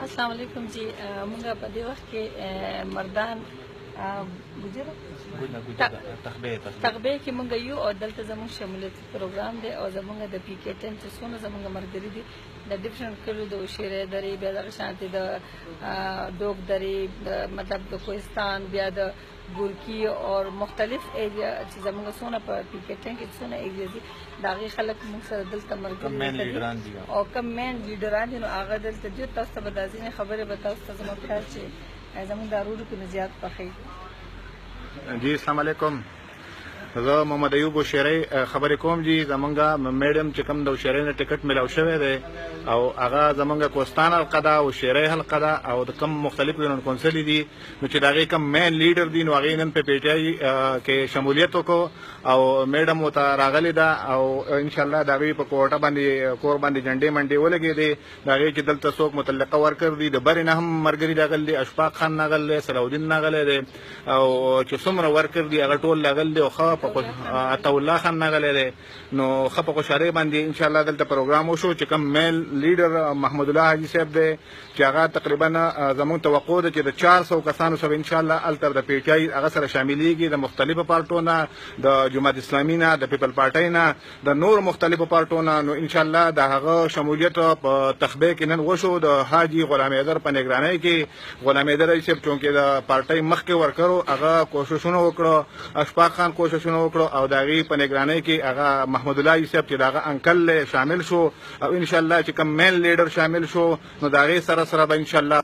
السلام علیکم جی موږ په دې وخت کې مردان ګجر تغبې کې موږ یو او دلته زموږ شمولیت پروګرام دی او زموږ د پی کې 10 چې څونه زموږ ملګري دي د ډیفرنٹ کلو د شیرې درې بیا دغه شانتي د ډوب درې مطلب د کوهستان بیا د ګورکی او مختلف ایریا چې زموږ څونه په پی کې 10 کې څونه ایریا دي دا غي خلک موږ سره دلته ملګري دي او کم مین لیډران دي نو هغه دلته دي تاسو ته به د ځینې خبرې به تاسو ته زموږ خیال چې زموږ دارو کې زیات پخې جی السلام علیکم زه محمد ایوب شیری خبرې کوم جی زمونږ میډم چې کوم د شیری نه ټیکټ ملاو شوی دی او هغه زمونږ کوستان حلقه ده او شیری حلقه ده او د کوم مختلف یونین کونسل دي نو چې د هغې کوم مین لیډر دي نو هغې نن په پی ټی آی کې شمولیت وکړو او میډم ورته راغلې ده او انشاءالله د هغې په کوټه باندې کور باندې جنډې منډې ولګېدې د هغې چې دلته څوک متلقه ورکر دي د برې نه هم ملګري راغلي دي اشفاق خان راغلی دی صلاحالدین راغلی دی او چې څومره ورکر دي هغه ټول راغلي دي او ښه عطاالله خان راغلی دی نو ښه په خوشحالۍ باندې انشاءالله دلته پروګرام وشو چې کوم میل لیډر محمد الله حاجي صاحب دی چې هغه تقریبا زموږ توقع ده چې د 400 کسانو سره انشاءالله هلته د پی ټی آی هغه سره شاملېږي د مختلفو پارټو نه د جماعت اسلامي نه د پیپل پارټۍ نه د نور مختلفو پارټو نه نو انشاءالله د هغه شمولیت په تخبې کې نن وشو د حاجي غلام حیدر په نګرانۍ کې غلام حیدر صاحب چونکې د پارټۍ مخکې ورکرو هغه کوششونه وکړو اشفاق خان کوششونه وکړو او د هغې په نګرانۍ کې هغه محمد الله صاحب چې د هغه انکل شامل شو او انشاءالله چې کوم مین لیډر شامل شو نو د هغې سره به انشاءالله